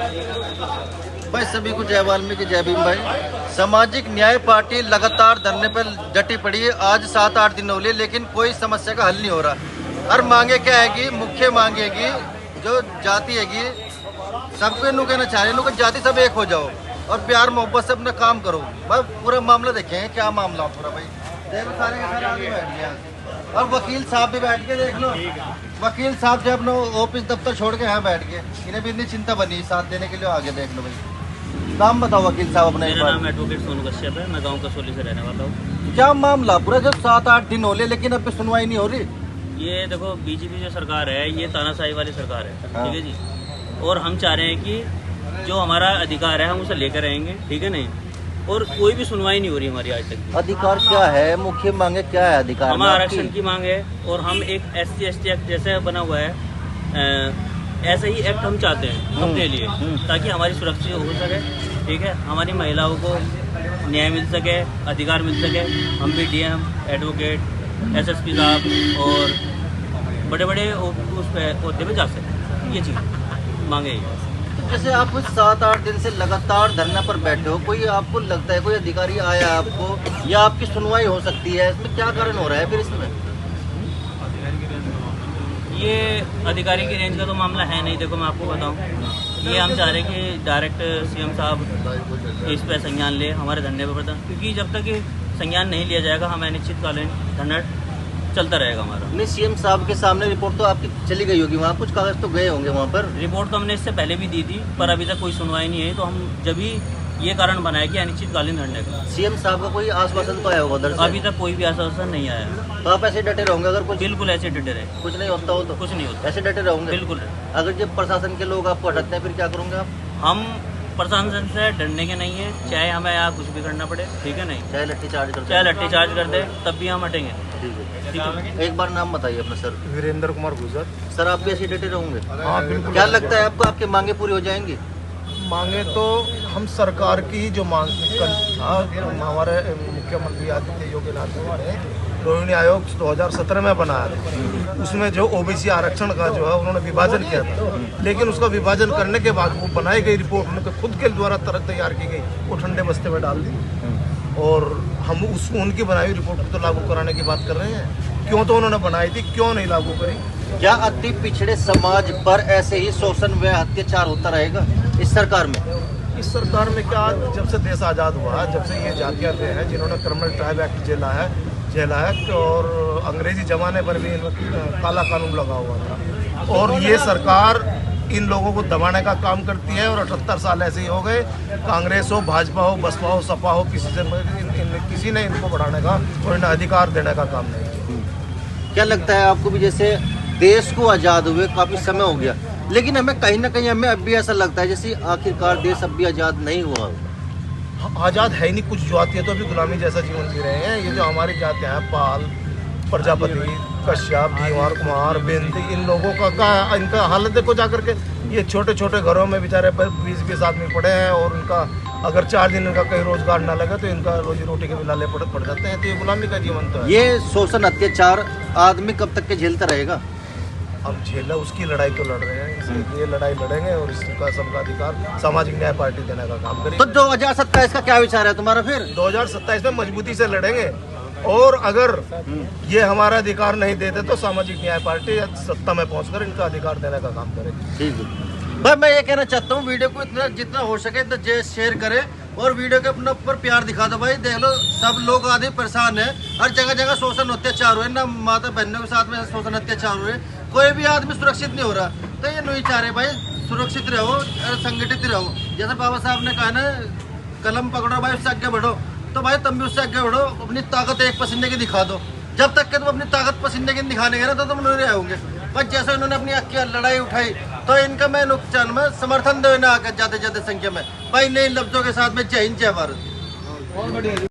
भाई सभी को जय वाल्मीकि जय भीम। भाई सामाजिक न्याय पार्टी लगातार धरने पर डटी पड़ी है। आज 7-8 दिन हो लिए लेकिन कोई समस्या का हल नहीं हो रहा। और मांगे क्या हैगी, मुख्य मांगेगी जो जाति हैगी सबको इन्हों कहना चाह रहे हैं, जाति सब एक हो जाओ और प्यार मोहब्बत से अपना काम करो। भाई पूरा मामला देखें क्या मामला पूरा। भाई देखो सारे के सारे आगे बैठ गए और वकील साहब भी बैठ के देख लो। वकील साहब जो अपना ऑफिस दफ्तर छोड़ के यहाँ बैठ गए, इन्हें भी इतनी चिंता बनी साथ देने के लिए। आगे देख लो भाई, नाम बताओ वकील साहब अपना। मेरा नाम एडवोकेट सोनू कश्यप है, मैं गांव कसौली से रहने वाला हूँ। क्या मामला पूरा जो 7-8 दिन हो गए लेकिन अब सुनवाई नहीं हो रही। ये देखो बीजेपी जो सरकार है ये तानाशाही वाली सरकार है, हाँ। ठीक है जी। और हम चाह रहे हैं कि जो हमारा अधिकार है हम उसे लेकर रहेंगे, ठीक है नहीं। और कोई भी सुनवाई नहीं हो रही हमारी आज तक। अधिकार क्या है, मुख्य मांगे क्या है अधिकार? हमारा आरक्षण की मांग है और हम एक SC/ST एक्ट जैसे बना हुआ है ऐसा ही एक्ट हम चाहते हैं अपने लिए, ताकि हमारी सुरक्षा हो सके, ठीक है। हमारी महिलाओं को न्याय मिल सके, अधिकार मिल सके। हम भी DM, एडवोकेट, SSP साहब और बड़े बड़े उस ओहदे पे जा सके, ये चीज़ मांगे। जैसे आप 7-8 दिन से लगातार धरना पर बैठे हो, कोई आपको लगता है कोई अधिकारी आया आपको या आपकी सुनवाई हो सकती है, इसमें क्या कारण हो रहा है फिर इसमें? ये अधिकारी की रेंज का तो मामला है नहीं। देखो मैं आपको बताऊं, ये हम चाह रहे हैं कि डायरेक्ट CM साहब इस पर संज्ञान ले हमारे धरने पर, क्योंकि जब तक संज्ञान नहीं लिया जाएगा हमें अनिश्चितकालीन धरना चलता रहेगा हमारा। नहीं, CM साहब के सामने रिपोर्ट तो आपकी चली गई होगी, वहाँ कुछ कागज तो गए होंगे वहाँ पर। रिपोर्ट तो हमने इससे पहले भी दी थी पर अभी तक कोई सुनवाई नहीं है। तो हम जब भी ये कारण बनाया कि अनिश्चितकालीन धरने का। CM साहब का कोई आश्वासन तो आया होगा उधर से? अभी तक कोई भी आश्वासन नहीं आया। तो आप ऐसे डटे रहोगे अगर कुछ? बिल्कुल ऐसे डटे रहे, कुछ नहीं होता हो तो कुछ नहीं होता, ऐसे डटे रहोगे बिल्कुल। अगर जब प्रशासन के लोग आपको हटाते हैं फिर क्या करोगे आप? हम प्रशासन से डरने के नहीं है, चाहे हमें यहाँ कुछ भी करना पड़े, ठीक है नहीं। चाहे लट्ठी चार्ज कर दे तब भी हम हटेंगे, ठीक है। ठीक है। एक बार नाम बताइए अपना सर। वीरेंद्र कुमार गुजर। सर आप भी ऐसे डटे रहोगे? हाँ बिल्कुल। क्या लगता है आपको आपकी मांगे पूरी हो जाएंगी? मांगे तो हम सरकार की जो मांग था, हमारे मुख्यमंत्री आदित्य योगीनाथ ने रोहिणी आयोग 2017 में बनाया था, उसमें जो OBC आरक्षण का जो है उन्होंने विभाजन किया था। लेकिन उसका विभाजन करने के बाद वो बनाई गई रिपोर्ट उनके खुद के द्वारा तैयार की गई, वो ठंडे बस्ते में डाल दी और हम उनकी बनाई हुई रिपोर्ट को तो लागू कराने की बात कर रहे हैं। क्यों तो उन्होंने बनाई थी, क्यों नहीं लागू करी? क्या अति पिछड़े समाज पर ऐसे ही शोषण व अत्याचार होता रहेगा इस सरकार में? इस सरकार में क्या, जब से देश आज़ाद हुआ, जब से ये जातियाँ हैं जिन्होंने क्रिमिनल ट्राइब एक्ट झेला है और अंग्रेजी जमाने पर भी काला कानून लगा हुआ था, और ये सरकार इन लोगों को दबाने का काम करती है। और 78 साल ऐसे ही हो गए, कांग्रेस हो, भाजपा हो, बसपा हो, सपा हो, किसी ने इनको बढ़ाने का और इन्हें अधिकार देने का काम नहीं किया। क्या लगता है आपको भी, जैसे देश को आज़ाद हुए काफ़ी समय हो गया लेकिन हमें कहीं ना कहीं हमें अब भी ऐसा लगता है जैसे आखिरकार देश अब भी आज़ाद नहीं हुआ? आज़ाद है ही नहीं, कुछ जातियाँ तो अभी गुलामी जैसा जीवन जी रहे हैं। ये जो हमारी जातियाँ हैं, पाल, प्रजापति, कश्यप, दीवार, कुमार, बेंदी, इन लोगों का इनका हालत देखो जाकर के। ये छोटे छोटे घरों में बेचारे 20-20 आदमी पड़े हैं और उनका अगर 4 दिन इनका कहीं रोजगार ना लगे तो इनका रोजी रोटी के भी लाले पड़ जाते हैं। तो ये गुलामी का जीवन तो है। ये शोषण अत्याचार आदमी कब तक के झेलता रहेगा? अब झेला उसकी लड़ाई तो लड़ रहे हैं, ये लड़ाई लड़ेंगे और इसका सबका अधिकार सामाजिक न्याय पार्टी देने का काम करेगी। तो 2027 का क्या विचार है तुम्हारा फिर? 2027 में मजबूती से लड़ेंगे और अगर ये हमारा अधिकार नहीं देते तो सामाजिक न्याय पार्टी सत्ता में पहुंचकर इनका अधिकार देने का काम करेगी। ठीक है भाई, मैं ये कहना चाहता हूँ वीडियो को इतना जितना हो सके इतना शेयर करें और वीडियो के अपने ऊपर प्यार दिखा दो। भाई देख लो सब लोग आदमी परेशान है, हर जगह जगह शोषण अत्याचार हुए ना, माता बहनों के साथ में शोषण अत्याचार हुए, कोई भी आदमी सुरक्षित नहीं हो रहा। तो ये नहीं चाह रहे भाई सुरक्षित रहो, संगठित रहो। जैसे बाबा साहब ने कहा ना, कलम पकड़ो भाई उससे आगे बढ़ो, तो भाई तुम भी उससे आगे बढ़ो, अपनी ताकत एक पसीने की दिखा दो। जब तक कि तुम अपनी ताकत पसीने की दिखाने गए ना तो तुम नहीं रहोगे। बस जैसे उन्होंने अपनी की लड़ाई उठाई तो इनका मैं नुकसान में समर्थन देना आकर जाते जाते संख्या में भाई नए लफ्जों के साथ में जय हिंद जय भारत।